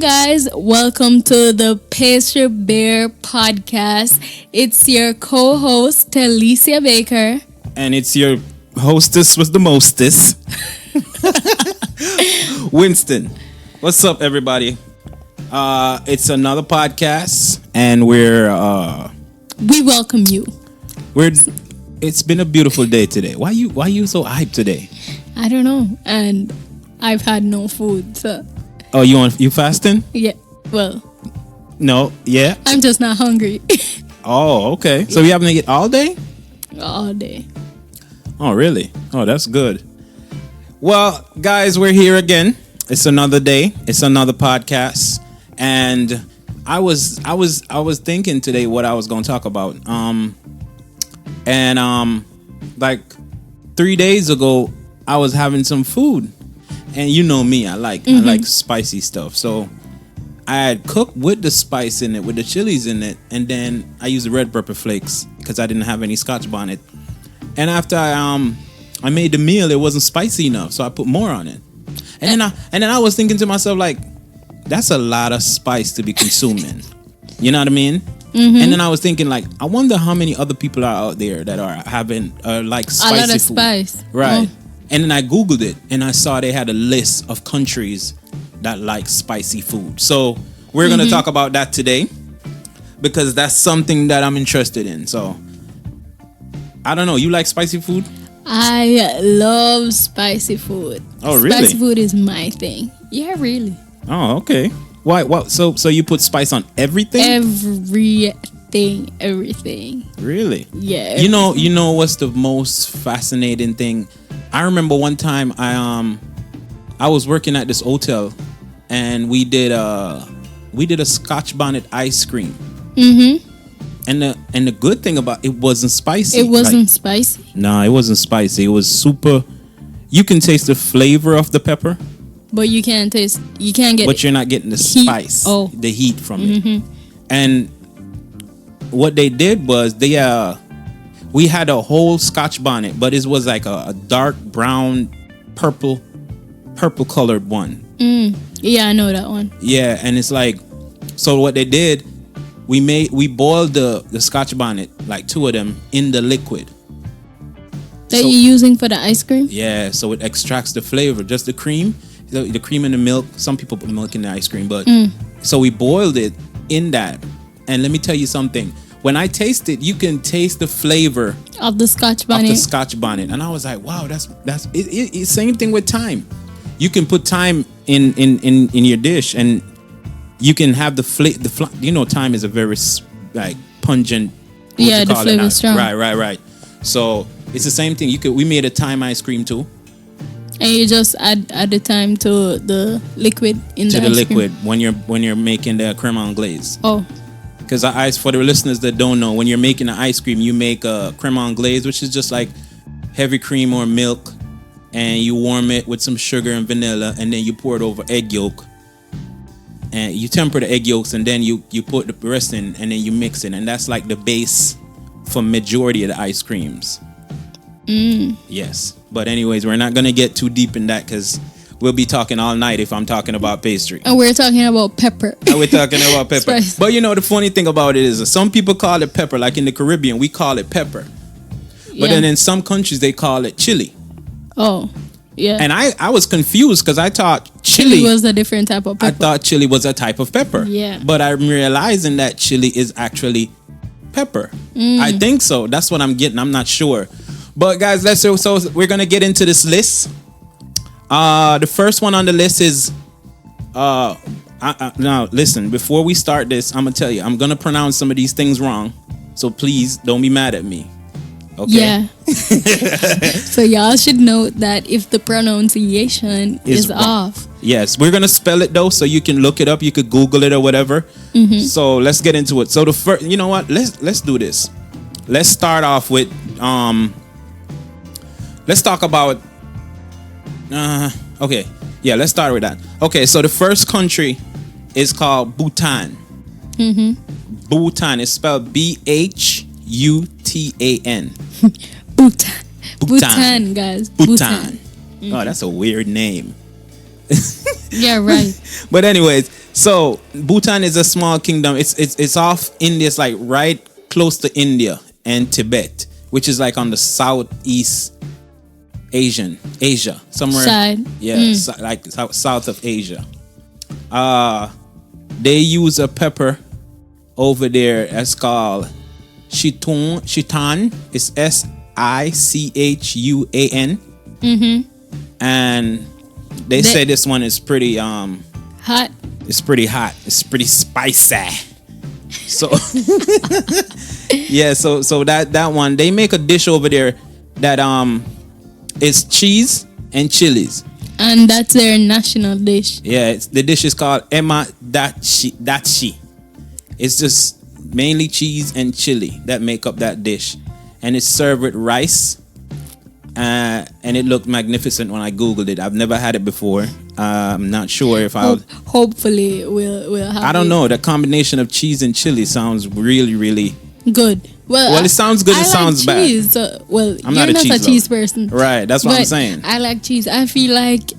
guys, welcome to the Pastry Bear podcast. It's your co-host, Talicia Baker. And it's your hostess with the mostest, Winston. What's up, everybody? It's another podcast, and we welcome you. It's been a beautiful day today. Why you so hyped today? I don't know, and I've had no food, so. Oh, you fasting? Yeah. Well. No. Yeah. I'm just not hungry. Oh, okay. So you haven't eaten all day? All day. Oh, really? Oh, that's good. Well, guys, we're here again. It's another day. It's another podcast, and I was thinking today what I was going to talk about. Like 3 days ago, I was having some food. And you know me, I like spicy stuff. So I had cooked with the spice in it, with the chilies in it, and then I used the red pepper flakes because I didn't have any Scotch bonnet. And after I made the meal, it wasn't spicy enough, so I put more on it. And then I was thinking to myself, like, that's a lot of spice to be consuming. You know what I mean? Mm-hmm. And then I was thinking, like, I wonder how many other people are out there that are having like spicy food. A lot of food. spice, right? Oh. And then I Googled it, and I saw they had a list of countries that like spicy food. So we're going to talk about that today because that's something that I'm interested in. So I don't know. You like spicy food? I love spicy food. Oh, really? Spicy food is my thing. Yeah, really. Oh, okay. Why? What? So you put spice on everything? Everything. Really? Yeah. Everything. You know what's the most fascinating thing? I remember one time I was working at this hotel, and we did a Scotch bonnet ice cream. Mm-hmm. And the good thing about it wasn't spicy. It wasn't spicy. No, it wasn't spicy. It was super. You can taste the flavor of the pepper, but you can't get. But you're not getting the heat. Spice. Oh, the heat from it. And what they did was we had a whole Scotch bonnet, but it was like a dark brown, purple colored one. Yeah, I know that one. Yeah, and it's like, so what they did, we boiled the Scotch bonnet, like two of them, in the liquid. That you're using for the ice cream? Yeah, so it extracts the flavor, just the cream, the cream and the milk. Some people put milk in the ice cream, but so we boiled it in that. And let me tell you something. When I taste it, you can taste the flavor of the Scotch bonnet. And I was like, wow, that's it. Same thing with thyme. You can put thyme in your dish, and you can have thyme is a very like pungent. Yeah, the flavor is strong. Right. So it's the same thing. We made a thyme ice cream too. And you just add the thyme to the liquid in the ice cream. To the liquid when you're making the creme anglaise. Oh. Because for the listeners that don't know, when you're making an ice cream, you make a creme anglaise, which is just like heavy cream or milk, and you warm it with some sugar and vanilla, and then you pour it over egg yolk, and you temper the egg yolks, and then you put the rest in, and then you mix it, and that's like the base for majority of the ice creams. Yes, but anyways, we're not gonna get too deep in that because we'll be talking all night if I'm talking about pastry. And we're talking about pepper. Spice. But you know, the funny thing about it is some people call it pepper. Like in the Caribbean, we call it pepper. But then in some countries, they call it chili. Oh, yeah. And I was confused because I thought chili was a different type of pepper. I thought chili was a type of pepper. Yeah. But I'm realizing that chili is actually pepper. I think so. That's what I'm getting. I'm not sure. But guys, so we're going to get into this list. The first one on the list is now listen, before we start this, I'm gonna tell you, I'm gonna pronounce some of these things wrong, so please don't be mad at me. Okay? Yeah. So y'all should note that if the pronunciation is off. Yes, we're gonna spell it though, so you can look it up, you could Google it or whatever. So let's get into it. So the first, you know what, let's do this. Let's start off with let's talk about okay. Yeah, let's start with that. Okay, so the first country is called Bhutan. Bhutan is spelled Bhutan. Bhutan, guys. Bhutan. Oh, that's a weird name. Yeah, right. But anyways, So Bhutan is a small kingdom. It's off India. It's like right close to India and Tibet, which is like on the southeast Asia somewhere. Side. Yeah, like south of Asia. They use a pepper over there. It's called Shitan. It's Sichuan. And they say this one is pretty hot. It's pretty hot. It's pretty spicy. So yeah, so that one, they make a dish over there that is cheese and chilies. And that's their national dish. Yeah, the dish is called Ema Dachi. It's just mainly cheese and chili that make up that dish. And it's served with rice. And it looked magnificent when I Googled it. I've never had it before. I'm not sure if I'll... Hopefully we'll have I don't it. know. The combination of cheese and chili sounds really, really... Good. Well, it sounds good. It sounds like bad. Cheese. You're not a cheese person. Right. That's what I'm saying. I like cheese. I feel like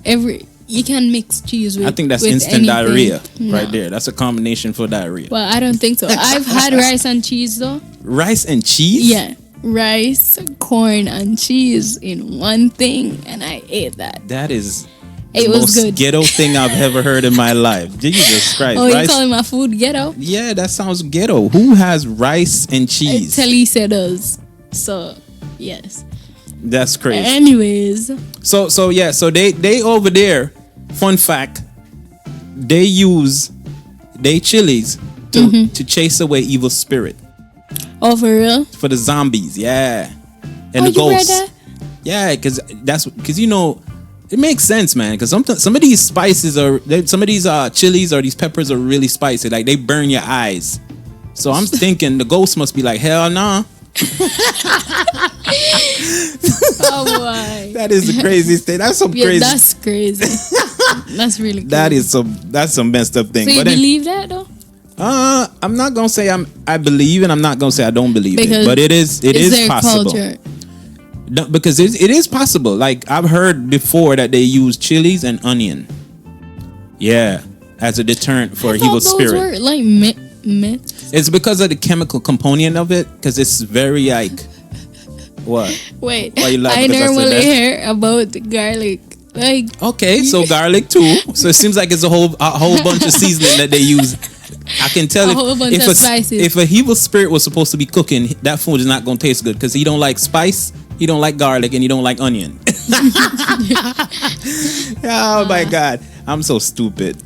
you can mix cheese with. I think that's with instant anything. diarrhea No. right there. That's a combination for diarrhea. Well, I don't think so. I've had rice and cheese though. Rice and cheese? Yeah. Rice, corn, and cheese in one thing, and I ate that. That is It the was most good. ghetto thing I've ever heard in my life. Jesus Christ. Oh, rice? you calling my food ghetto? Yeah, that sounds ghetto. Who has rice and cheese? Talisa does. So, yes. That's crazy. Anyways. So they over there, fun fact, they use chilies to chase away evil spirit. Oh, for real? For the zombies, yeah. And the you read ghosts. that? Yeah, because you know, it makes sense, man. Because some of these spices some of these chilies or these peppers are really spicy. Like they burn your eyes. So I'm thinking the ghost must be like, hell nah. Oh, why? That is the craziest thing. That's some crazy. That's crazy. That's really crazy. That's some messed up thing. So you believe that though? I'm not gonna say I believe, and I'm not gonna say I don't believe Because it. But it is their possible. Culture. No, because it is possible. Like I've heard before that they use chilies and onion. Yeah, as a deterrent for evil spirit. Those were like myths. It's because of the chemical component of it. Because it's very like what? Wait, Why you laughing? I Because I said normally that? hear about garlic. Like Okay, so garlic too. So it seems like it's a whole bunch of seasoning that they use. I can tell A whole bunch of spices. if a evil spirit was supposed to be cooking, that food is not going to taste good because he don't like spice, he don't like garlic, and he don't like onion. Oh my God, I'm so stupid.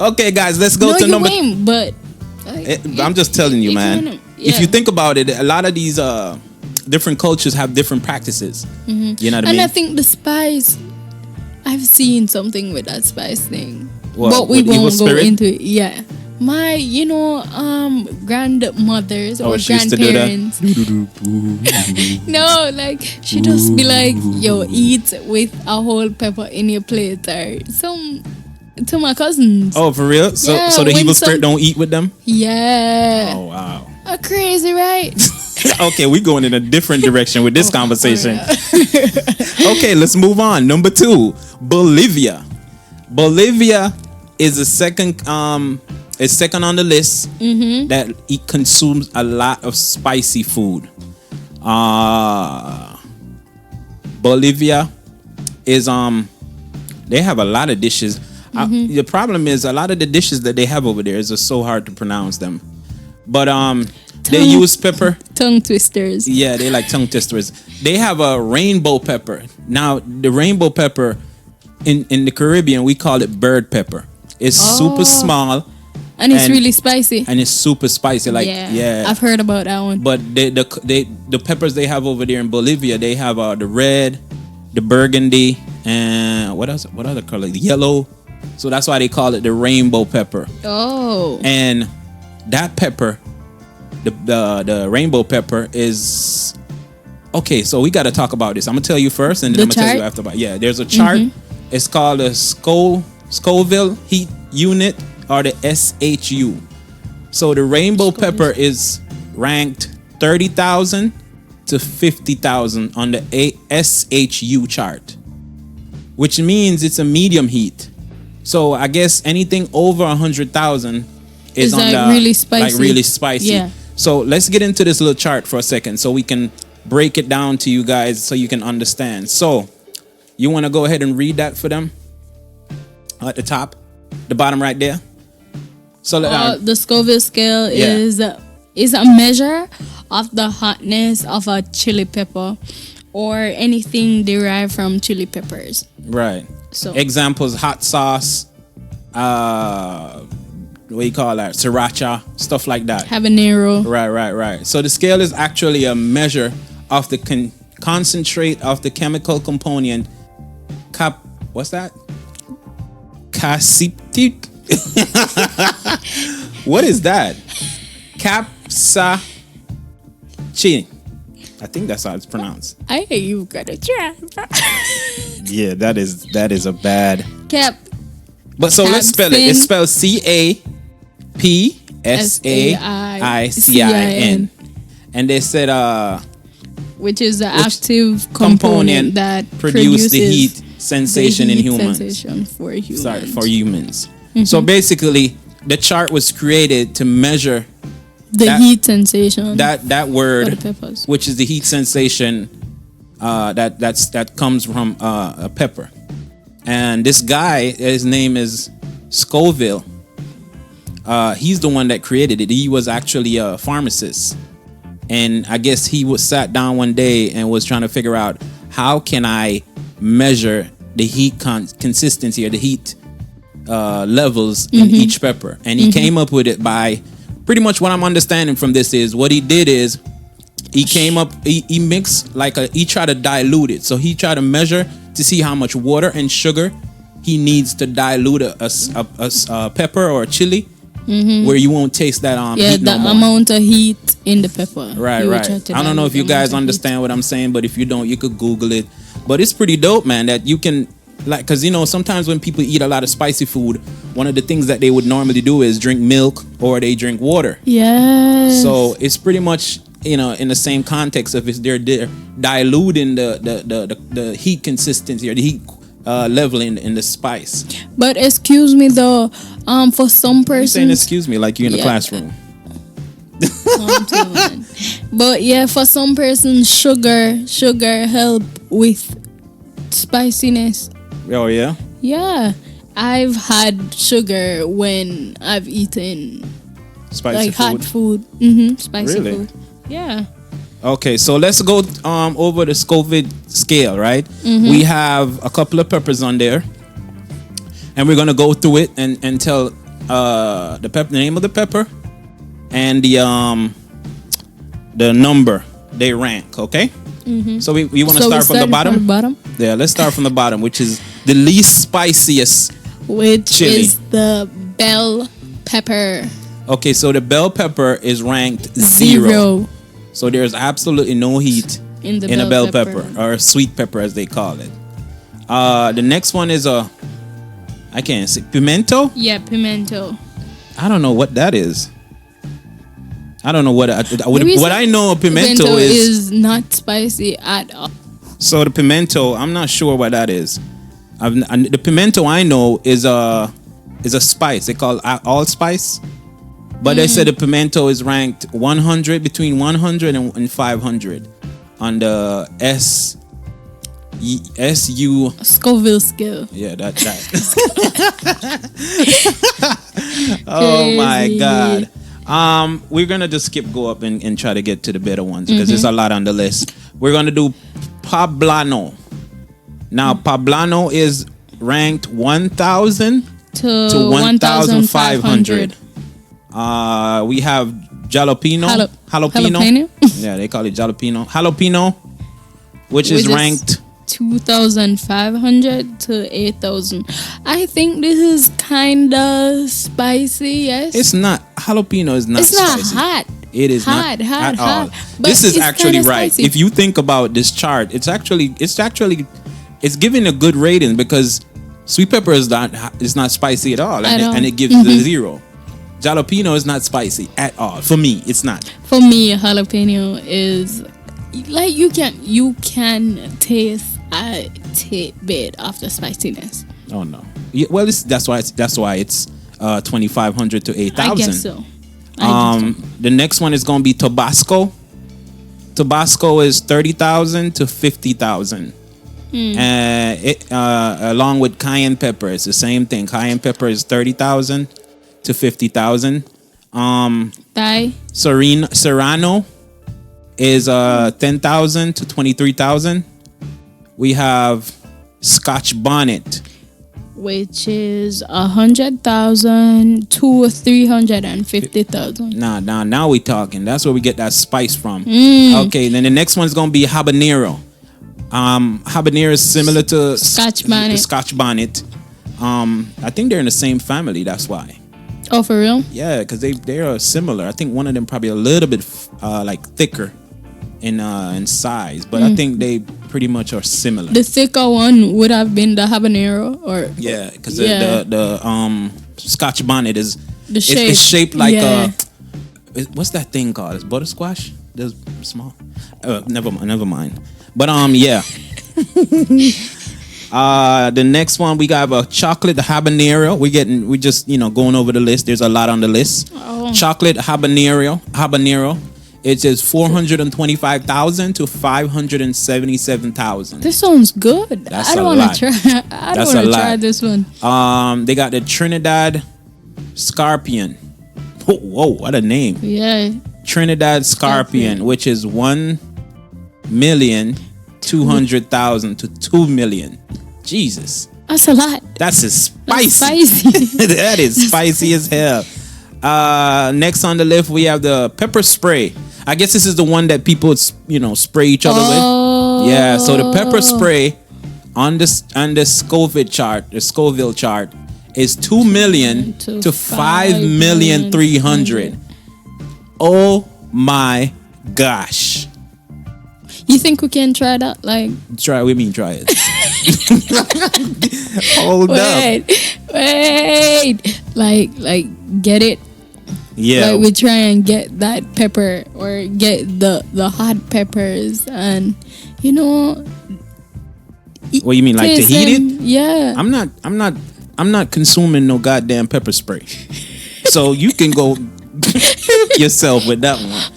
Okay, guys, let's go to number. But I'm just telling you, man. If you think about it, a lot of these different cultures have different practices. You know what I mean? And I think the spice, I've seen something with that spice thing. What, but we with evil won't go spirit? into it. Yeah. My, grandmothers or she used to do that? grandparents. No, like she just be like, yo, eat with a whole pepper in your plate or some to my cousins. Oh, for real? So Yeah, so the when evil spirit don't eat with them? Yeah. Oh wow. Crazy, right? Okay, we're going in a different direction with this conversation. Okay, let's move on. Number 2, Bolivia. Bolivia is the second on the list that it consumes a lot of spicy food. Bolivia is they have a lot of dishes. The problem is a lot of the dishes that they have over there is just so hard to pronounce them. But they use pepper. Tongue twisters. Yeah, they like tongue twisters. They have a rainbow pepper. Now, the rainbow pepper in the Caribbean, we call it bird pepper. It's super small. And it's really spicy. And it's super spicy. Like, yeah. I've heard about that one. But the peppers they have over there in Bolivia, they have the red, the burgundy, and what else? What other color? The yellow. So that's why they call it the rainbow pepper. Oh. And that pepper, the rainbow pepper is okay. So we got to talk about this. I'm gonna tell you first, and then I'm gonna tell you after about. Yeah, there's a chart. It's called a Scoville heat unit, or the SHU. So the rainbow pepper is ranked 30,000 to 50,000 on the SHU chart, which means it's a medium heat. So I guess anything over 100,000 is on like the really spicy. like really spicy. Yeah. So let's get into this little chart for a second, so we can break it down to you guys, so you can understand. So you want to go ahead and read that for them at the top, the bottom right there. So The Scoville scale Yeah. is a measure of the hotness of a chili pepper or anything derived from chili peppers. right. So Examples: hot sauce, what do you call that? Sriracha, stuff like that. habanero. Right. So the scale is actually a measure of the concentrate of the chemical component. What's that? Capsaicin. What is that? Capsaicin. I think that's how it's pronounced. I hear you gotta try. Yeah, that is a bad. Cap. But so let's spell it. Capsaicin. It's spelled CAPSAICIN. And they said Which is the active component that produce the heat the sensation heat in humans. sensation for humans. Sorry, for humans. So basically, the chart was created to measure The that- heat sensation. that for word, the peppers. which is the heat sensation that comes from a pepper. And this guy, his name is Scoville. He's the one that created it. He was actually a pharmacist, and I guess he was sat down one day and was trying to figure out, how can I measure the heat consistency, or the heat levels in each pepper. And he came up with it by, pretty much what I'm understanding from this is, what he did is he came up, he mixed he tried to dilute it. So he tried to measure to see how much water and sugar he needs to dilute a pepper or a chili, where you won't taste that heat the no more. amount of heat in the pepper. Right. I don't know if you guys understand what I'm saying, but if you don't, you could Google it. But it's pretty dope, man, that you can, like, because sometimes when people eat a lot of spicy food, one of the things that they would normally do is drink milk or they drink water. Yes. So it's pretty much in the same context of they're diluting the heat consistency, or the heat level in the spice. But excuse me though, for some You're saying persons, excuse me like you're in the classroom. but yeah, for some persons, sugar help with spiciness. Oh yeah. Yeah, I've had sugar when I've eaten Spicy hot food. food. Spicy Really? food. Yeah. Okay, so let's go over the Scoville scale, right? We have a couple of peppers on there, and we're gonna go through it and tell the name of the pepper and the number they rank. Okay. So we want to start from the bottom. Yeah, let's start from the bottom, which is the least spiciest. Which chili. is the bell pepper. Okay, so the bell pepper is ranked 0. So there's absolutely no heat in a bell pepper, or a sweet pepper as they call it. The next one is I can't say, pimento. Yeah, pimento. I don't know what that is. I don't know what What I know of pimento is not spicy at all. So the pimento, I'm not sure what that is. The pimento I know is a spice. They call it allspice. But they said the pimento is ranked 100, between 100 and 500 on the SU Scoville scale. Yeah, that. Oh my God. We're gonna just go up and try to get to the better ones, because there's a lot on the list. We're gonna do poblano. Now poblano is ranked 1,000 to 1,500. We have jalapeno. Jalapeno? Yeah, they call it jalapeno, which is ranked 2,500 to 8,000. I think this is kind of spicy. Yes, it's not. Jalapeno is not. It's spicy. not hot. It is hot, not hot, at hot. all. But This is it's actually kinda right. spicy. If you think about this chart, it's giving a good rating, because sweet pepper is not spicy at all, and it gives the 0. Jalapeno is not spicy at all. For me, it's not. For me, jalapeno is like you can taste a tidbit of the spiciness. Oh no. Yeah, well, that's why it's 2,500 to 8,000. I guess so. I guess so. The next one is gonna be Tabasco. Tabasco is 30,000 to 50,000. Along with cayenne pepper, it's the same thing. Cayenne pepper is 30,000 to 50,000. Thai. Serrano is 10,000 to 23,000. We have Scotch bonnet, which is 100,000 to 350,000. Now we talking. That's where we get that spice from. Okay, then the next one's gonna be habanero. Habanero is similar to Scotch bonnet. Scotch bonnet. I think they're in the same family. That's why. Oh, for real? Yeah, because they are similar. I think one of them probably a little bit like thicker in size, but I think they pretty much are similar. The thicker one would have been the habanero, or because the Scotch bonnet is the shape. It's shaped like what's that thing called? It's buttersquash. There's small. Never mind. But yeah. The next one we got a chocolate habanero. We just going over the list. There's a lot on the list. Oh. Chocolate habanero. It is 425,000 to 577,000. This sounds good. That's I don't want to try. I don't want to try this one. They got the Trinidad Scorpion. Whoa, what a name! Yeah. Trinidad Scorpion, which is 1,200,000 to 2 million. Jesus, that's a lot. That's spicy. Spicy. That is spicy as hell. Next on the list we have the pepper spray. I guess this is the one that people spray each other with. Yeah, so the pepper spray on the Scoville chart is 2 million to 5,300,000. Oh my gosh. You think we can try that? Like, try it. Hold up. Wait. Like get it. Yeah. Like we try and get that pepper or get the hot peppers and what you mean, like to heat it? Yeah. I'm not consuming no goddamn pepper spray. So you can go yourself with that one.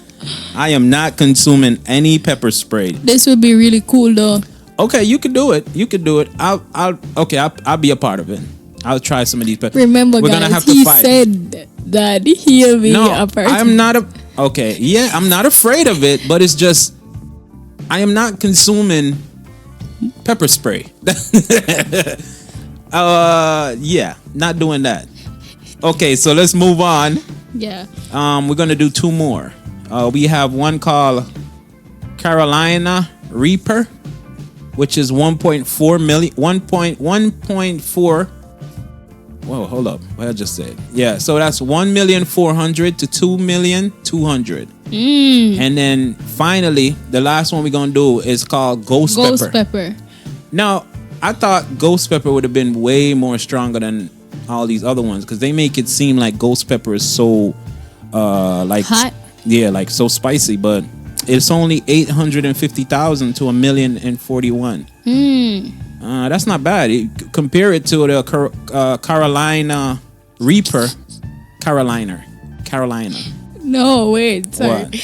I am not consuming any pepper spray. This would be really cool though. Okay, you can do it. I'll be a part of it. I'll try some of these peppers. Remember, we're guys, gonna have to he fight. said that he'll be a person. I'm not I'm not afraid of it, but it's just I am not consuming pepper spray. Not doing that. Okay, so let's move on. Yeah. We're gonna do two more. We have one called Carolina Reaper, which is 1.4 million. 1.4. Whoa, hold up. What I just said. Yeah, so that's 1,400,000 to 2,200,000. And then finally, the last one we're gonna do is called Ghost Pepper. Now, I thought Ghost Pepper would have been way more stronger than all these other ones because they make it seem like Ghost Pepper is so like hot. Yeah, like so spicy, but it's only 850,000 to 1,041,000. That's not bad. Compare it to the Carolina Reaper. Carolina. No, wait. Sorry. What?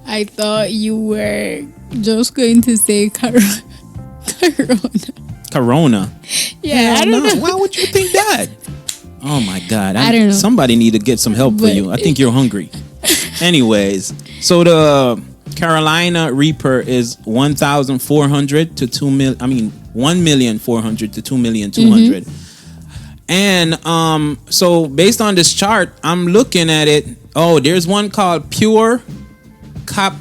I thought you were just going to say Corona. Corona. Yeah, I don't know. Why would you think that? Oh my God. I don't know. Somebody need to get some help for you. I think you're hungry. Anyways, so the Carolina Reaper is 1,400 to 2 million. I mean, 1,400,000 to 2,200,000. And so based on this chart, I'm looking at it. Oh, there's one called Pure Cop.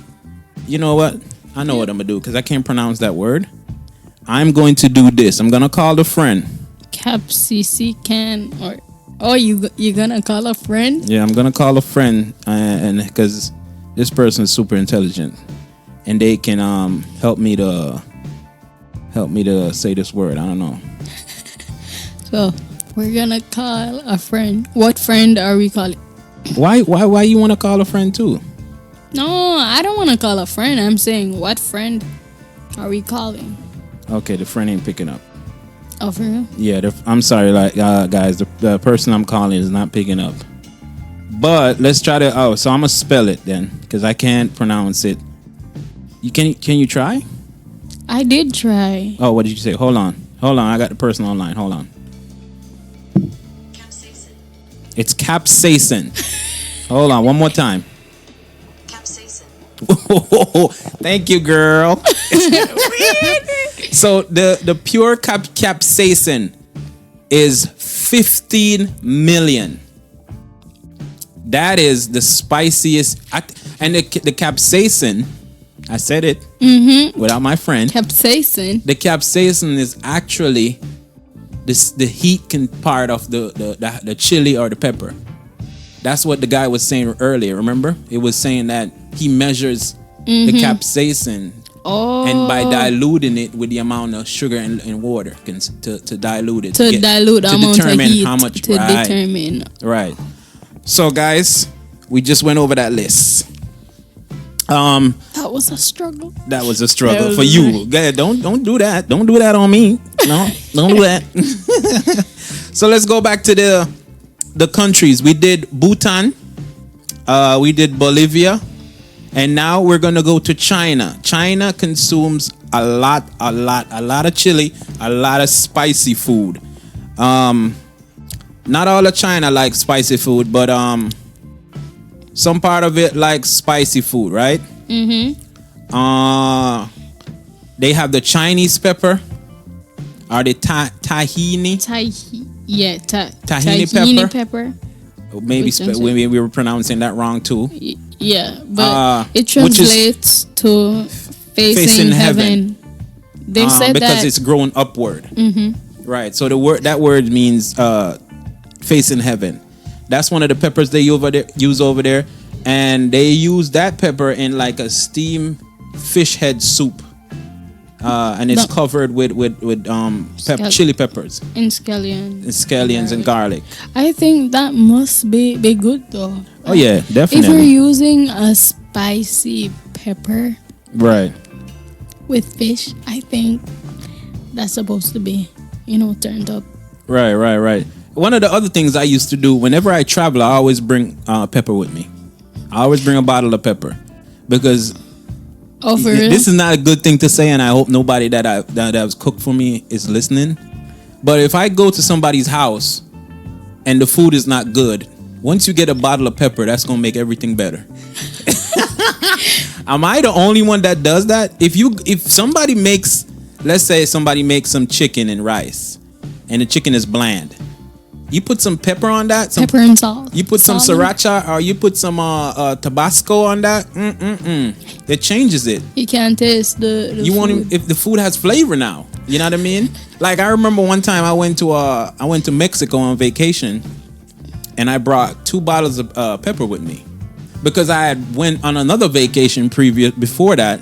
You know what? I know what I'm gonna do because I can't pronounce that word. I'm going to do this. I'm gonna call a friend. Capsicum or you gonna call a friend? Yeah, I'm gonna call a friend, and because this person is super intelligent, and they can help me to say this word. I don't know. So we're gonna call a friend. What friend are we calling? Why you want to call a friend too? No, I don't want to call a friend. I'm saying what friend are we calling? Okay, the friend ain't picking up. Oh, for real? Yeah, I'm sorry, like guys, the person I'm calling is not picking up. But let's try to. Oh, so I'm gonna spell it then, because I can't pronounce it. Can you try? I did try. Oh, what did you say? Hold on. I got the person online. Hold on. Capsaicin. It's capsaicin. Hold on, one more time. Capsaicin. Thank you, girl. So the pure capsaicin is 15 million. That is the spiciest. And the capsaicin, I said it without my friend. Capsaicin. The capsaicin is actually the heat part of the chili or the pepper. That's what the guy was saying earlier. Remember, it was saying that he measures the capsaicin, and by diluting it with the amount of sugar and water to dilute it To dilute the amount of heat. how much. To determine. Right. So guys, we just went over that list. That was a struggle. That was a struggle for you. Don't do that. Don't do that on me. No, don't do that. So let's go back to the countries. We did Bhutan. We did Bolivia. And now we're going to go to China. China consumes a lot of chili, a lot of spicy food. Not all of China likes spicy food, but some part of it likes spicy food, right? They have the Chinese pepper, or the tahini. Tahini pepper. Maybe we were pronouncing that wrong too. Yeah, but it translates to facing heaven. They said because that it's grown upward. Right. So that word means facing heaven. That's one of the peppers they use over there, and they use that pepper in like a steamed fish head soup, and it's covered with chili peppers and scallions and garlic. I think that must be good though. Oh yeah, definitely. If you're using a spicy pepper, right, with fish, I think that's supposed to be, turned up. Right. One of the other things I used to do whenever I travel, I always bring pepper with me. I always bring a bottle of pepper because this is not a good thing to say, and I hope nobody that has cooked for me is listening. But if I go to somebody's house and the food is not good, once you get a bottle of pepper, that's gonna make everything better. Am I the only one that does that? If somebody makes, let's say somebody makes some chicken and rice, and the chicken is bland, you put some pepper on that, pepper and salt. You put some sriracha, or you put some Tabasco on that. It changes it. You can't taste the you food. Want if the food has flavor now. You know what I mean? Like I remember one time I went to Mexico on vacation, and I brought 2 bottles of pepper with me because I had went on another vacation before that,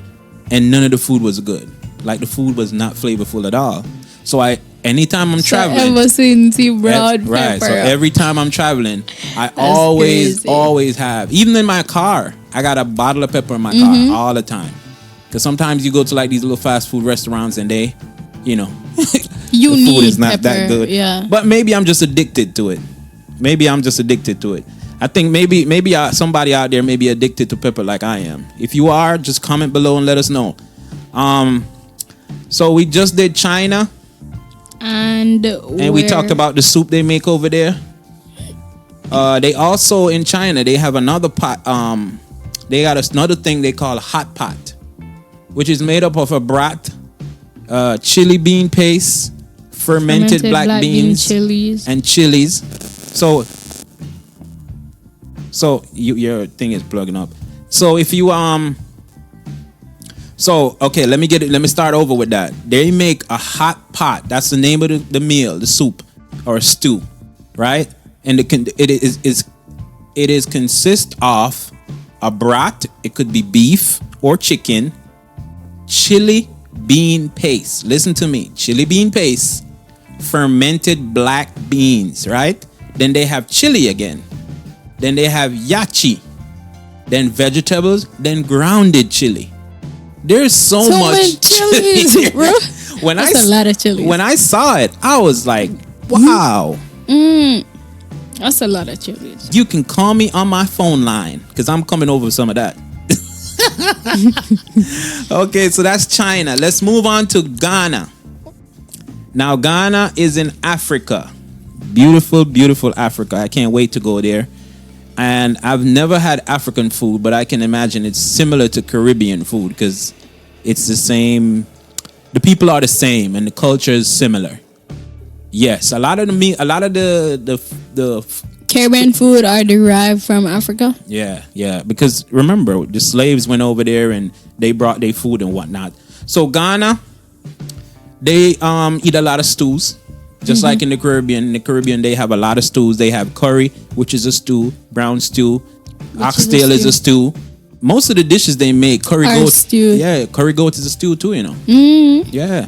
and none of the food was good. Like the food was not flavorful at all. So anytime I'm traveling, ever since you brought pepper, right? So every time I'm traveling, I always have. Even in my car, I got a bottle of pepper in my car all the time. Because sometimes you go to like these little fast food restaurants and they, the food is not that good. Yeah. But maybe I'm just addicted to it. I think maybe somebody out there may be addicted to pepper like I am. If you are, just comment below and let us know. So we just did China. And we talked about the soup they make over there. They also in China they have another pot. They got another thing they call hot pot, which is made up of a brat, chili bean paste, fermented black beans, and chilies. So your thing is plugging up. So if you So, okay, let me start over with that. They make a hot pot. That's the name of the meal, the soup or stew, right? And it is consist of a brat. It could be beef or chicken, chili bean paste. Listen to me. Chili bean paste, fermented black beans, right? Then they have chili again. Then they have yachi. Then vegetables, then grounded chili. There's so much chilies, bro. when That's a lot of chilies. when I saw it, I was like, wow. That's a lot of chilies. You can call me on my phone line because I'm coming over some of that. Okay, so that's China. Let's move on to Ghana. Now, Ghana is in Africa. Beautiful, beautiful Africa. I can't wait to go there. And I've never had African food, but I can imagine it's similar to Caribbean food because it's the same. The people are the same and the culture is similar. Yes, a lot of the Caribbean food are derived from Africa. yeah. Because remember, the slaves went over there and they brought their food and whatnot. So Ghana, they eat a lot of stews. Just like in the Caribbean. In the Caribbean, they have a lot of stews. They have curry, which is a stew, brown stew, oxtail is a stew. Most of the dishes they make, curry goat. Stew. Yeah, curry goat is a stew too, you know. Yeah.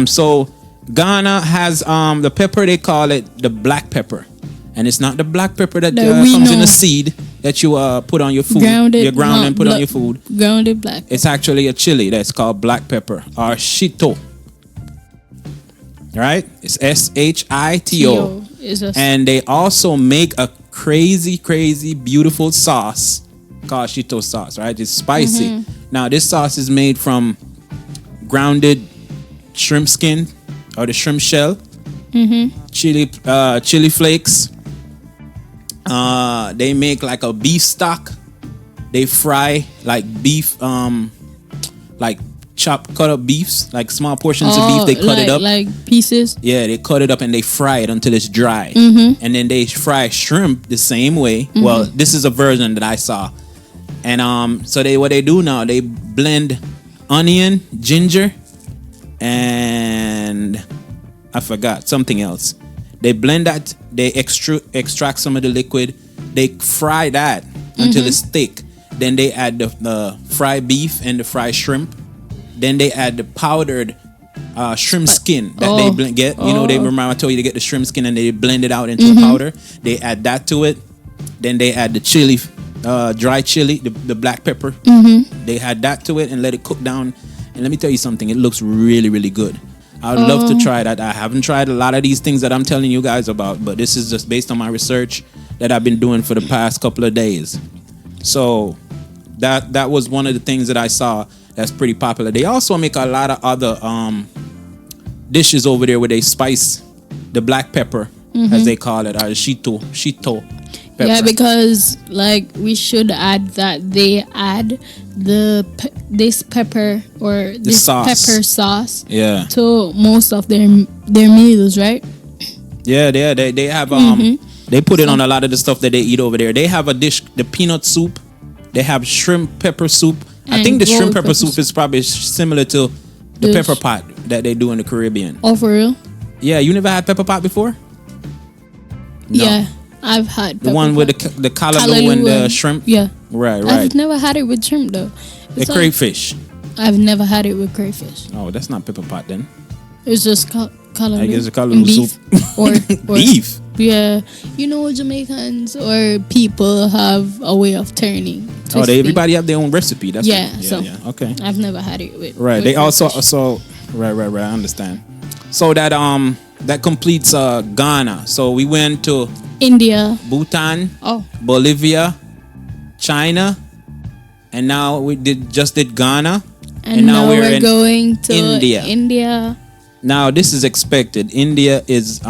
So Ghana has the pepper, they call it the black pepper. And it's not the black pepper that comes in a seed that you put on your food. You ground and put on your food. Grounded black pepper. It's actually a chili that's called black pepper or shito. Right? It's SHITO. And they also make a crazy, crazy, beautiful sauce called shito sauce, right? It's spicy. Now, this sauce is made from grounded shrimp skin or the shrimp shell, chili flakes. They make like a beef stock. They fry like beef, like cut up beefs, like small portions of beef. They cut it up like pieces. Yeah, they cut it up and they fry it until it's dry. And then they fry shrimp the same way. Well, this is a version that I saw. And so what they do now, they blend onion, ginger, and I forgot something else. They blend that, they extract some of the liquid, they fry that until it's thick. Then they add the fried beef and the fried shrimp. Then they add the powdered shrimp skin that they get. You know, remember I told you to get the shrimp skin and they blend it out into a powder. They add that to it. Then they add the chili, dry chili, the black pepper. They add that to it and let it cook down. And let me tell you something, it looks really, really good. I would love to try that. I haven't tried a lot of these things that I'm telling you guys about, but this is just based on my research that I've been doing for the past couple of days. So that was one of the things that I saw that's pretty popular. They also make a lot of other dishes over there where they spice the black pepper, as they call it, or shito pepper. Yeah, because like we should add that they add this pepper or this pepper sauce to most of their meals, right? Yeah, they have they put it on a lot of the stuff that they eat over there. They have a dish, the peanut soup. They have shrimp pepper soup. I think the shrimp pepper soup is probably similar to the pepper pot that they do in the Caribbean. Oh, for real? Yeah, you never had pepper pot before? No. Yeah, I've had the one with the callaloo and the shrimp. Yeah, right. I've never had it with shrimp though. The crayfish. I've never had it with crayfish. Oh, that's not pepper pot then. It's just callaloo. I guess it's callaloo soup or beef. Yeah, you know, Jamaicans or people have a way of turning. Twisting. Everybody have their own recipe. That's yeah. Okay. I've never had it with. Right. With they also right. I understand. So that completes Ghana. So we went to India, Bhutan, Bolivia, China, and now we just did Ghana, and now we're going to India. Now this is expected. India is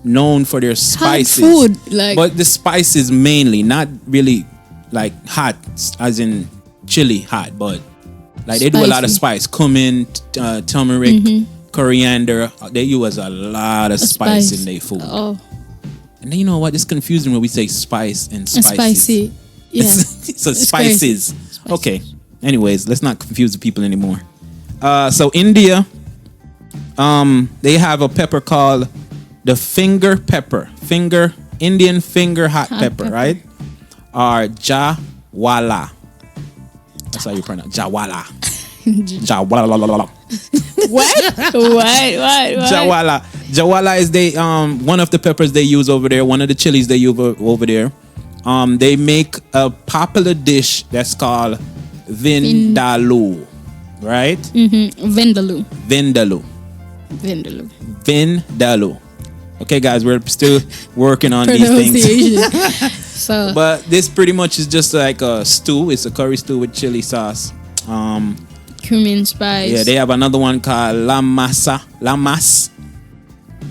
known for their spices, hot food, but the spices mainly, not really like hot as in chili hot, but like they do a lot of spice, cumin, turmeric, coriander. They use a lot of spice in their food. And then you know what? It's confusing when we say spice and spices. Spicy. Yeah. So spices. Okay. Anyways, let's not confuse the people anymore. So India, they have a pepper called the finger pepper. Indian finger hot pepper, right? Or jawala. That's how you pronounce jawala. Jawala. What? Jawala. Jawala is one of the peppers they use over there. One of the chilies they use over there. They make a popular dish that's called vindaloo. right? Vindaloo. Vindaloo. Okay, guys, we're still working on these things. So, but this pretty much is just like a stew. It's a curry stew with chili sauce. Cumin spice. Yeah, they have another one called lamas. I'm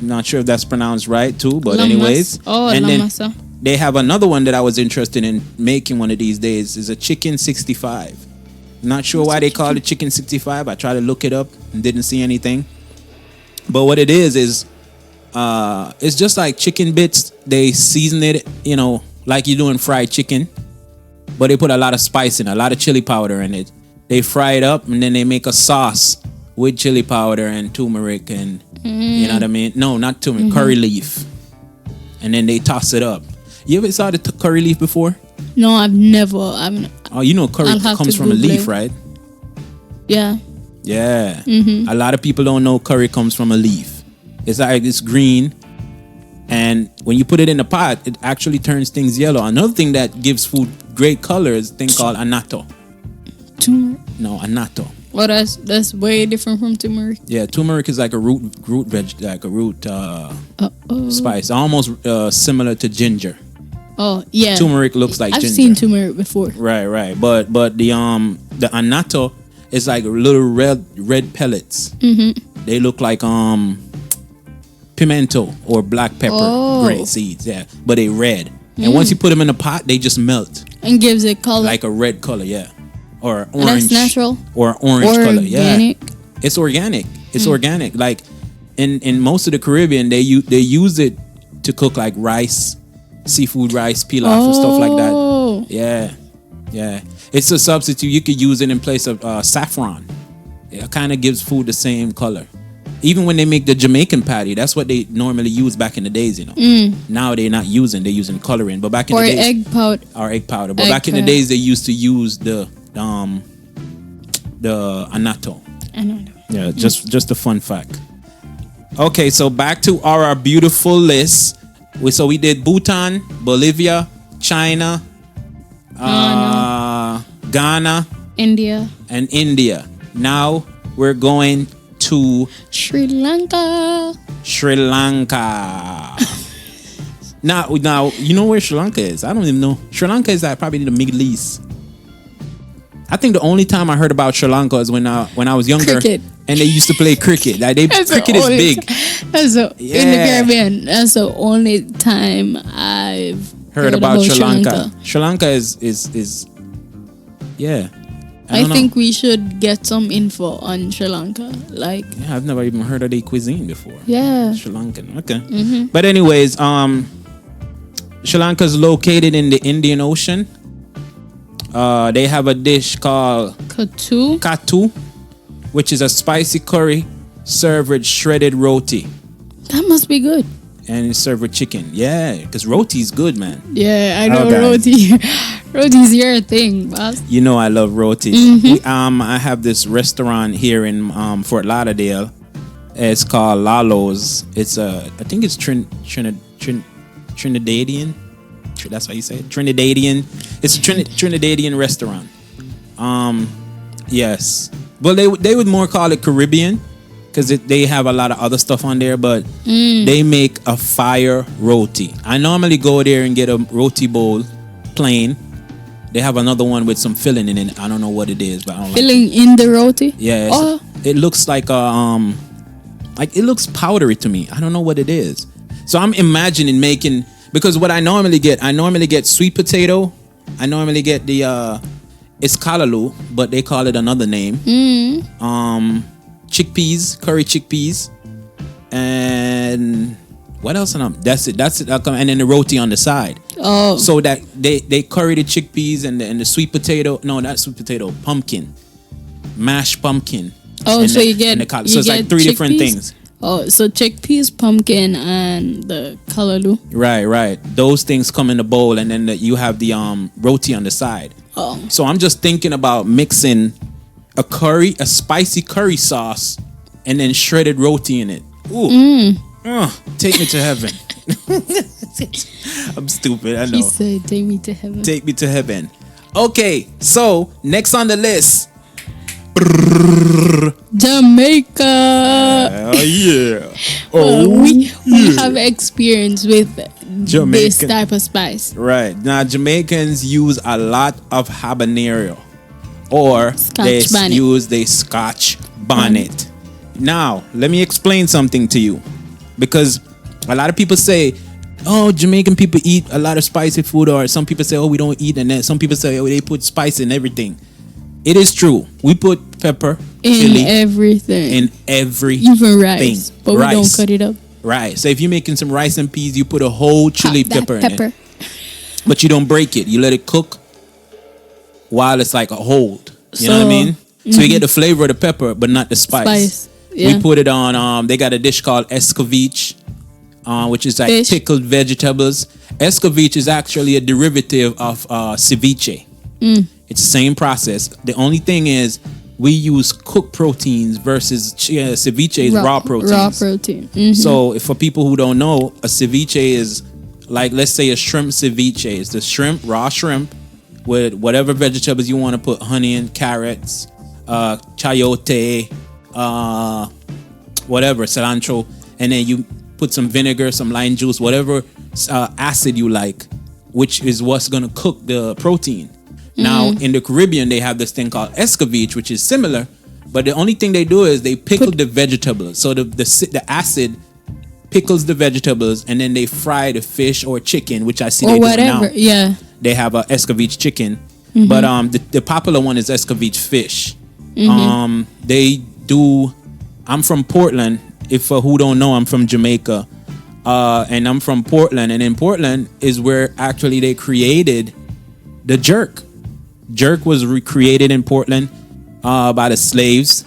not sure if that's pronounced right too, but anyways. And lamasa. Then they have another one that I was interested in making one of these days. Is a chicken 65. Not sure why they call it chicken 65. I tried to look it up and didn't see anything. But what it is it's just like chicken bits. They season it, like you're doing fried chicken, but they put a lot of spice in it, a lot of chili powder in it. They fry it up and then they make a sauce with chili powder and turmeric and you know what I mean? No, not turmeric, curry leaf. And then they toss it up. You ever saw the curry leaf before? No, I've never. Oh, curry comes from a leaf, right? Yeah. Yeah. A lot of people don't know curry comes from a leaf. It's green. And when you put it in a pot, it actually turns things yellow. Another thing that gives food great color is a thing called annatto. Turmeric? No, annatto. Oh, that's way different from turmeric. Yeah, turmeric is like a root veg, like a root spice, almost similar to ginger. Oh yeah. Turmeric looks like ginger. I've seen turmeric before. Right. But the annatto is like little red pellets. They look like pimento or black pepper grain seeds, yeah, but they red. And once you put them in a pot, they just melt and gives it color, like a red color, yeah, or orange. And that's natural or orange color, yeah. It's organic. It's organic. Like in most of the Caribbean, they use it to cook like rice, seafood rice, pilaf, and stuff like that. Yeah. It's a substitute. You could use it in place of saffron. It kind of gives food the same color. Even when they make the Jamaican patty, that's what they normally use back in the days, Now they're using coloring. But back in the days, egg powder. But back in the days, they used to use the annatto. Yeah, just a fun fact. Okay, so back to our beautiful list. We did Bhutan, Bolivia, China, Ghana, India. Now we're going to Sri Lanka. Now you know where Sri Lanka is? I don't even know. Sri Lanka is probably in the Middle East. I think the only time I heard about Sri Lanka is when I was younger, cricket. And they used to play cricket. Like cricket is big. In the Caribbean. That's the only time I've heard about Sri Lanka. Sri Lanka is yeah. I think we should get some info on Sri Lanka. I've never even heard of their cuisine before. Yeah. Sri Lankan. Okay. But anyways, Sri Lanka is located in the Indian Ocean. They have a dish called Katu, which is a spicy curry served with shredded roti. That must be good. And it's served with chicken. Yeah, because roti is good, man. Yeah, I know roti. Roti's your thing, boss. You know I love roti. I have this restaurant here in Fort Lauderdale. It's called Lalo's. It's I think it's Trinidadian. That's how you say it. Trinidadian. It's a Trinidadian restaurant. Yes. Well, they would more call it Caribbean because they have a lot of other stuff on there, but they make a fire roti. I normally go there and get a roti bowl, plain. They have another one with some filling in it. I don't know what it is, but I don't filling in the roti. Yeah, it looks like it looks powdery to me. I don't know what it is. So I'm imagining making, because what I normally get sweet potato. I normally get the it's kalaloo, but they call it another name. Chickpeas, curry chickpeas, and what else? That's it. And then the roti on the side. Oh, so that they curry the chickpeas and the sweet potato. No, not sweet potato. Pumpkin, mashed pumpkin. Oh, so you get so it's like three different things. Oh, so chickpeas, pumpkin, and the kalaloo. Right. Those things come in the bowl, and then you have the roti on the side. Oh. So I'm just thinking about mixing a spicy curry sauce, and then shredded roti in it. Ooh. Take me to heaven. I'm stupid, I know. He said, take me to heaven. Take me to heaven. Okay, so next on the list. Jamaica. Oh yeah. We have experience with this type of spice. Right. Now Jamaicans use a lot of habanero, or they use the Scotch bonnet. Now, let me explain something to you, because a lot of people say, oh, Jamaican people eat a lot of spicy food, or some people say, oh, we don't eat, and then some people say, oh, they put spice in everything. It is true. We put pepper, chili, everything, in everything, even rice, but we don't cut it up. Right. So if you're making some rice and peas, you put a whole chili pepper in it, but you don't break it. You let it cook while it's like a hold. You know what I mean? So you get the flavor of the pepper, but not the spice. Yeah. We put it on. They got a dish called Scoville, which is like pickled vegetables. Scoville is actually a derivative of ceviche. It's the same process. The only thing is we use cooked proteins versus ceviche is raw proteins. Raw protein. So for people who don't know, a ceviche is like, let's say a shrimp ceviche. It's the shrimp, raw shrimp, with whatever vegetables you want to put, onion, carrots, chayote, whatever, cilantro, and then you put some vinegar, some lime juice, whatever acid you like, which is what's going to cook the protein. Now, in the Caribbean, they have this thing called escovitch, which is similar, but the only thing they do is they pickle the vegetables. So the acid pickles the vegetables, and then they fry the fish or chicken, which I see they do now. Yeah. They have a escovitch chicken, but the popular one is escovitch fish. They do. I'm from Portland. If who don't know, I'm from Jamaica, and I'm from Portland. And in Portland is where actually they created the jerk. Jerk was recreated in Portland by the slaves.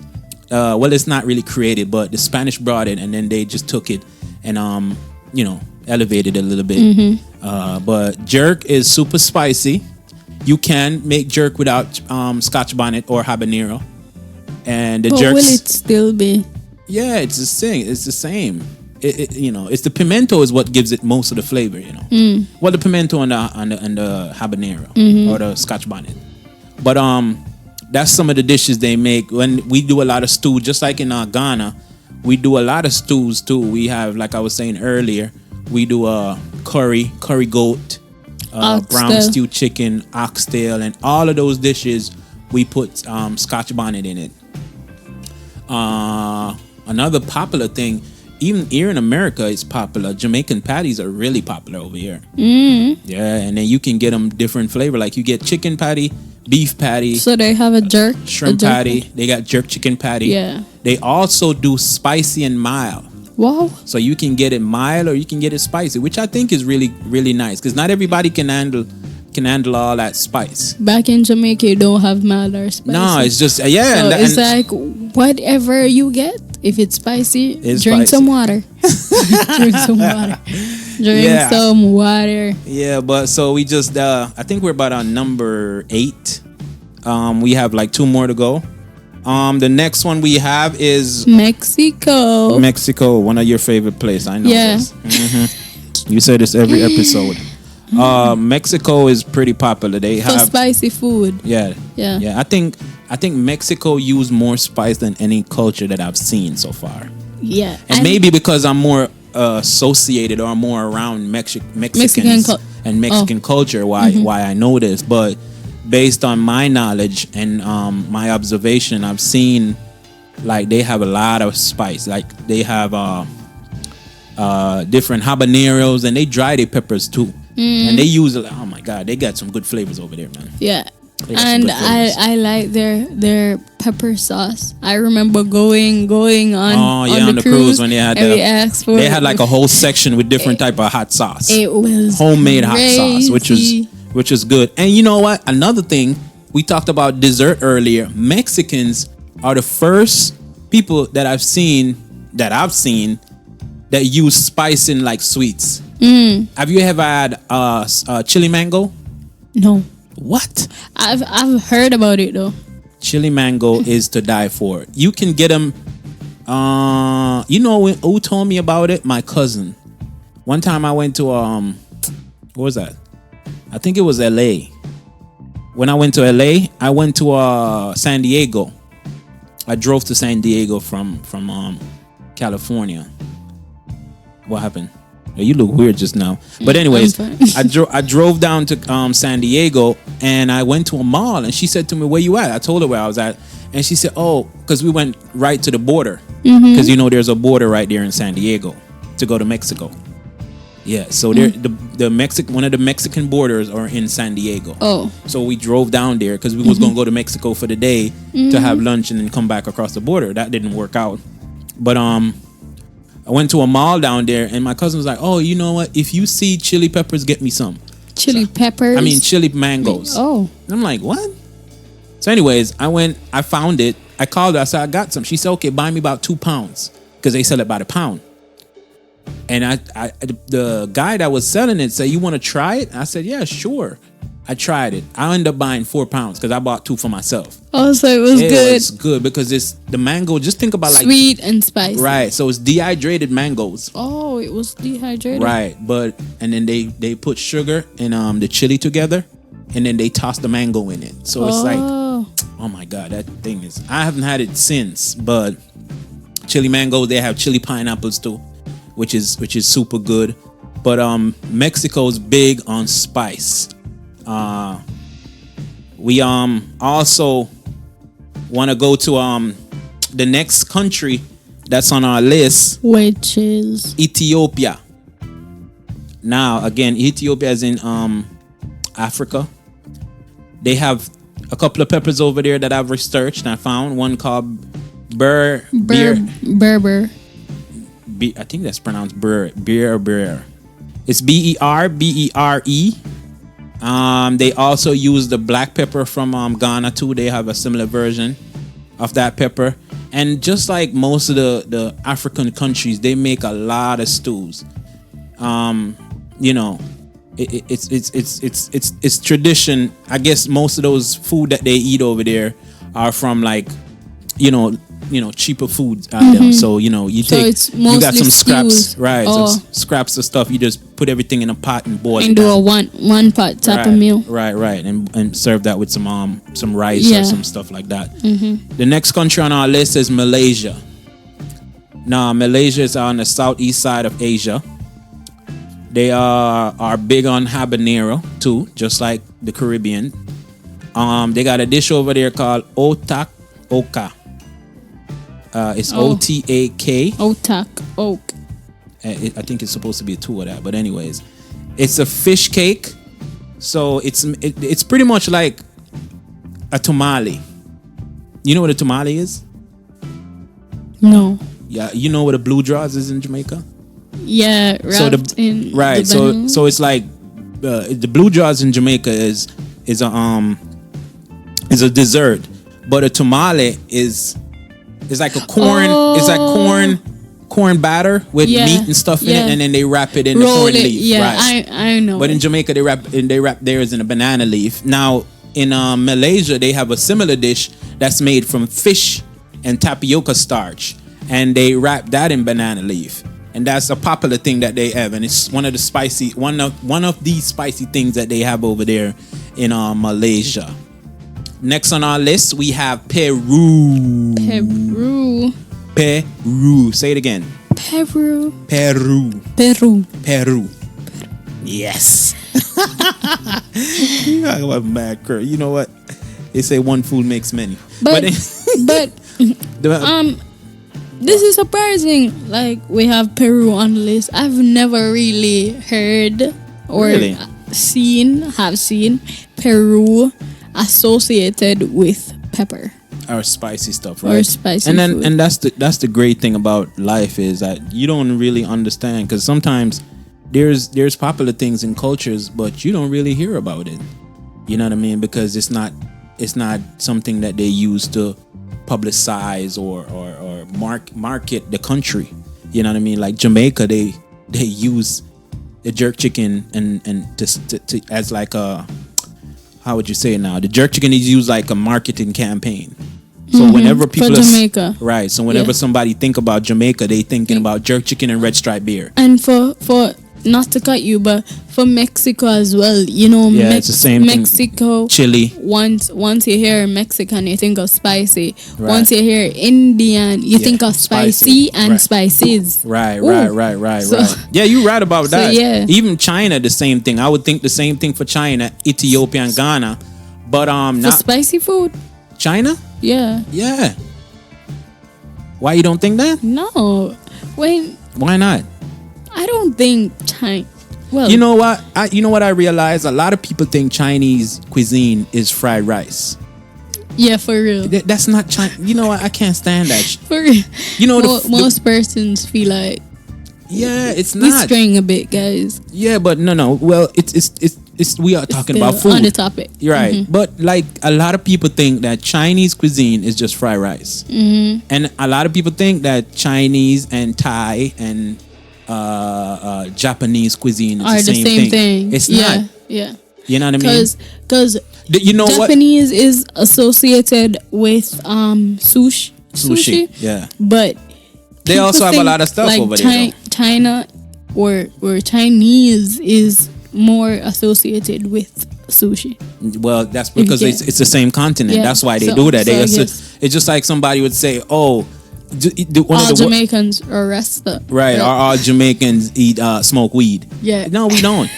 Well, it's not really created, but the Spanish brought it, and then they just took it and elevated it a little bit. But jerk is super spicy. You can make jerk without Scotch bonnet or habanero. And the jerk. Will it still be? Yeah, it's the same. It's the same. It's the pimento is what gives it most of the flavor. Well, the pimento and the habanero or the Scotch bonnet. But that's some of the dishes they make. When we do a lot of stew, just like in Ghana, we do a lot of stews too. We have, like I was saying earlier, we do a curry goat, brown stew chicken, oxtail, and all of those dishes we put Scotch bonnet in it. Another popular thing, even here in America, it's popular. Jamaican patties are really popular over here. Yeah, and then you can get them different flavor. Like you get chicken patty, beef patty. So they have a jerk, shrimp patty. They got jerk chicken patty. Yeah. They also do spicy and mild. Wow. So you can get it mild or you can get it spicy, which I think is really, really nice because not everybody can handle all that spice. Back in Jamaica, you don't have mild or spicy. No, it's just So it's like whatever you get. If it's spicy, drink some water. Drink some water. Drink some water. Yeah, but so we just I think we're about on number 8. We have like 2 more to go. The next one we have is Mexico. Mexico, one of your favorite places. I know this. You say this every episode. Mexico is pretty popular. They have spicy food. Yeah. I think Mexico use more spice than any culture that I've seen so far. Yeah. And maybe because I'm more associated or more around Mexicans and Mexican culture why I know this. But based on my knowledge and my observation, I've seen like they have a lot of spice. Like they have different habaneros and they dry their peppers too. And they use oh my god, they got some good flavors over there, man. Yeah. And I like their pepper sauce. I remember going on the cruise when they had like a whole section with different type of hot sauce. It was homemade hot sauce, which was good. And you know what? Another thing, we talked about dessert earlier. Mexicans are the first people that I've seen that use spice in like sweets. Have you ever had chili mango? No. What? I've heard about it though. Chili mango is to die for. You can get them. You know who told me about it? My cousin. One time I went to what was that? I think it was LA. When I went to LA, I went to San Diego, I drove to San Diego from California. What happened? You look weird just now. But anyways, I drove down to San Diego, and I went to a mall, and she said to me, "Where you at?" I told her where I was at, and she said, "Oh, because we went right to the border, because there's a border right there in San Diego to go to Mexico." Yeah, so there one of the Mexican borders are in San Diego. Oh, so we drove down there because we was gonna go to Mexico for the day to have lunch and then come back across the border. That didn't work out, but I went to a mall down there, and my cousin was like, "Oh, you know what? If you see chili peppers, get me some." Chili peppers? I mean, chili mangoes. Oh. And I'm like, what? So anyways, I found it. I called her. I said, "I got some." She said, "Okay, buy me about 2 pounds," because they sell it by the pound. And the guy that was selling it said, "You want to try it?" I said, "Yeah, sure." I tried it. I ended up buying 4 pounds because I bought 2 for myself. Oh, so it was good. It's good because it's the mango. Just think about like sweet and spicy. Right. So it's dehydrated mangoes. Oh, it was dehydrated. Right. And then they put sugar and the chili together, and then they toss the mango in it. So it's like, oh my God, that thing is. I haven't had it since, but chili mango. They have chili pineapples too, which is super good. But Mexico's big on spice. We also want to go to the next country that's on our list, which is Ethiopia. Now again, Ethiopia is in Africa. They have a couple of peppers over there that I've researched, and I found one called Berber. I think that's pronounced Berber. It's Berbere. They also use the black pepper from Ghana too. They have a similar version of that pepper. And just like most of the African countries, they make a lot of stews. It's tradition. I guess most of those food that they eat over there are from like, cheaper foods out there. So you got some scraps, right? Some scraps of stuff. You just put everything in a pot and boil it and do a one pot type of meal. Right, and serve that with some rice or some stuff like that. The next country on our list is Malaysia. Now Malaysia is on the southeast side of Asia. They are big on habanero too, just like the Caribbean. They got a dish over there called otak oka. It's O-T-A-K. Otak oak. I think it's supposed to be a 2 of that, but anyways, it's a fish cake. So it's pretty much like a tamale. You know what a tamale is? No. Yeah, you know what a blue draws is in Jamaica? Yeah, wrapped in right. The so it's like the blue jaws in Jamaica is a dessert, but a tamale is like a corn. It's like corn batter with meat and stuff in it, and then they wrap it in the corn leaf. Yeah, right. I know. But in Jamaica, they wrap theirs in a banana leaf. Now in Malaysia, they have a similar dish that's made from fish and tapioca starch, and they wrap that in banana leaf. And that's a popular thing that they have, and it's one of the spicy things that they have over there in Malaysia. Next on our list, we have Peru. Say it again. Peru. Yes. You know what? They say one food makes many. But this is surprising. Like, we have Peru on the list. I've never really heard or seen Peru associated with pepper or spicy stuff, right? Or spicy food. And that's the great thing about life is that you don't really understand, because sometimes there's popular things in cultures, but you don't really hear about it. You know what I mean? Because it's not something that they use to publicize or market the country. You know what I mean? Like Jamaica, they use the jerk chicken and to as like a, how would you say it now? The jerk chicken is used like a marketing campaign. So whenever people for Jamaica, right? So whenever somebody think about Jamaica, they thinking about jerk chicken and red stripe beer. And for not to cut you, but for Mexico as well, you know, it's the same Mexico, thing. Chili. Once you hear Mexican, you think of spicy. Right. Once you hear Indian, you think of spicy and spices. Right. So, Yeah, you're right about that. yeah. Even China, the same thing. I would think the same thing for China, Ethiopia, and Ghana. But for not spicy food. China. Yeah. Yeah. Why you don't think that? No. Why not? I don't think China. Well, you know what? I realized a lot of people think Chinese cuisine is fried rice. Yeah, for real. That's not China. You know what? I can't stand that. For real. You know, most persons feel like. Yeah, it's We're not. straying a bit, guys. Yeah, but no. Well, it's we are talking about food. On the topic. You're right. Mm-hmm. But like a lot of people think that Chinese cuisine is just fried rice. Mm-hmm. And a lot of people think that Chinese and Thai and Japanese cuisine is the same thing. It's not. Yeah. You know what I mean? Because you know Japanese is associated with sushi. Yeah. But they also have a lot of stuff like over there. China or Chinese is more associated with sushi. Well, that's because it's the same continent. Yeah. That's why they do that. It's just like somebody would say, "Oh, all Jamaicans are rasta." Right. All Jamaicans eat smoke weed. Yeah. No, we don't.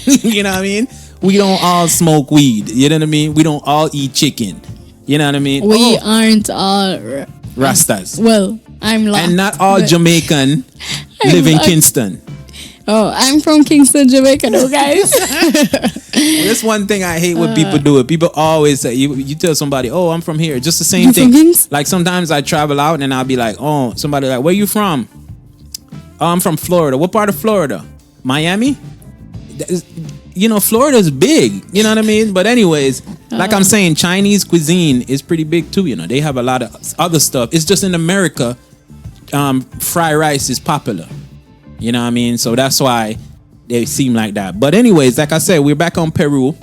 You know what I mean? We don't all smoke weed. You know what I mean? We don't all eat chicken. You know what I mean? We aren't all Rastas. Well, I'm lost. And not all Jamaican live in Kingston. Oh, I'm from Kingston, Jamaica, though, guys. That's one thing I hate when people do it. People always say, you tell somebody, "Oh, I'm from here." Just the same thing. Like sometimes I travel out and I'll be like, "Oh," somebody like, "Where you from?" "Oh, I'm from Florida." "What part of Florida?" "Miami." You know, Florida's big. You know what I mean? But anyways, like I'm saying, Chinese cuisine is pretty big too. You know, they have a lot of other stuff. It's just in America, fried rice is popular. You know what I mean? So that's why they seem like that. But anyways, like I said, we're back on Peru.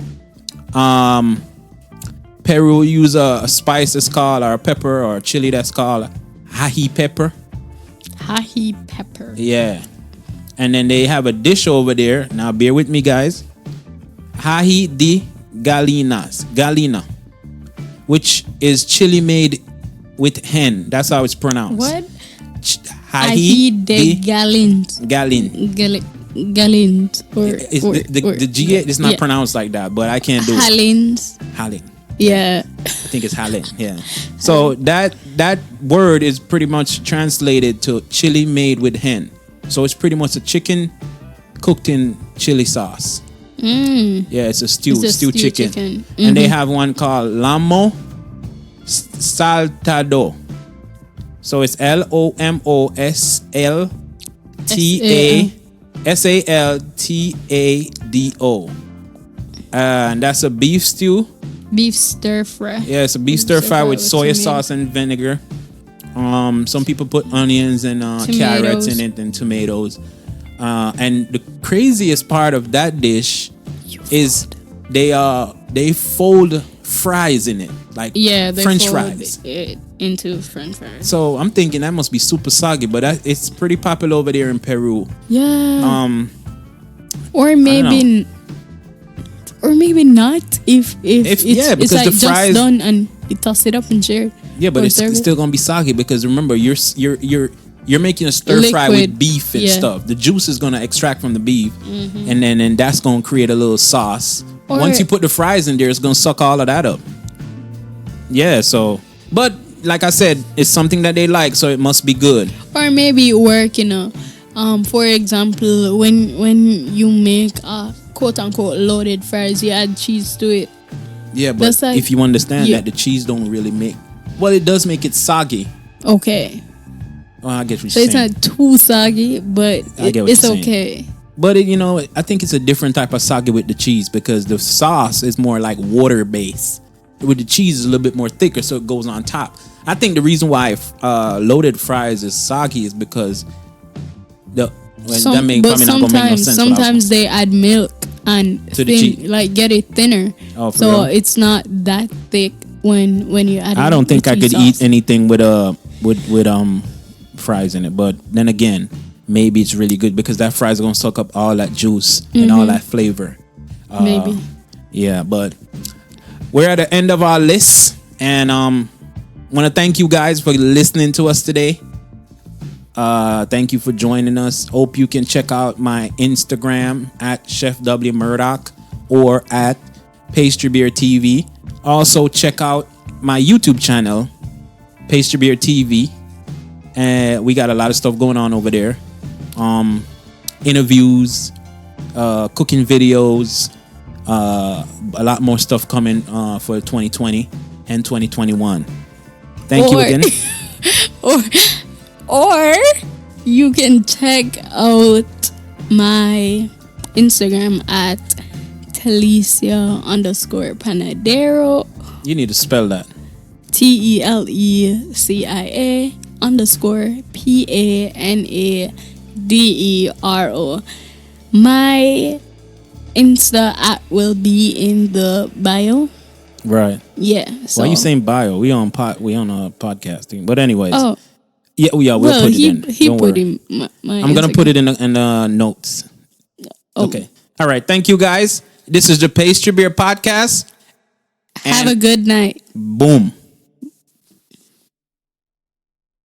Peru use a spice that's called, or a pepper or a chili that's called ají pepper. Ají pepper. Yeah. And then they have a dish over there. Now bear with me, guys. Ají de gallina, which is chili made with hen. That's how it's pronounced. What? Ají de gallin. Or the G is not pronounced like that, but I can't do it. Halin. Yeah. I think it's Halin. Yeah. So that word is pretty much translated to chili made with hen. So it's pretty much a chicken cooked in chili sauce. Yeah, it's a stew chicken. Mm-hmm. And they have one called Lomo Saltado. So it's LOMOSALTADO. And that's a beef stew. Beef stir fry. Yeah, it's a beef stir fry with soy sauce and vinegar. Some people put onions and carrots in it and tomatoes. And the craziest part of that dish is they fold fries in it, like French fries. Into French fries. So I'm thinking that must be super soggy, but it's pretty popular over there in Peru. Yeah. Or maybe not. If it's like the fries just done and you toss it up and share it. Yeah, but it's still gonna be soggy because remember you're making a stir fry with beef and stuff. The juice is gonna extract from the beef, and then that's gonna create a little sauce. Once you put the fries in there, it's gonna suck all of that up. Yeah. So, but like I said, it's something that they like, so it must be good. Or maybe work, for example, when you make quote unquote loaded fries, you add cheese to it. Yeah, but like, if you understand that the cheese don't really make, well, it does make it soggy. Okay. Well, I get what you're saying. So it's not too soggy, but it's okay. But I think it's a different type of soggy with the cheese because the sauce is more like water based. With the cheese is a little bit more thicker, so it goes on top. I think the reason why loaded fries is soggy is because sometimes they add milk and get it thinner, so real? It's not that thick when you add. I don't think I could eat anything with fries in it, but then again, maybe it's really good because that fries gonna suck up all that juice and all that flavor. Maybe. Yeah, but we're at the end of our list, and want to thank you guys for listening to us today. Thank you for joining us. Hope you can check out my Instagram at Chef W Murdoch or at Pastry Beer TV. Also check out my YouTube channel, Pastry Beer TV, and we got a lot of stuff going on over there. Interviews, cooking videos, a lot more stuff coming for 2020 and 2021. Thank you again. Or you can check out my Instagram at Telicia_Panadero. You need to spell that. TELECIA_PANADERO. My Insta at will be in the bio. Right. Yeah. So. Why are you saying bio? We on a podcasting. But anyways. Oh. Yeah, we'll put it in. He Don't put worry. in my I'm going to put it in the notes. Oh. Okay. All right. Thank you, guys. This is the Pastry Beer Podcast. Have a good night. Boom.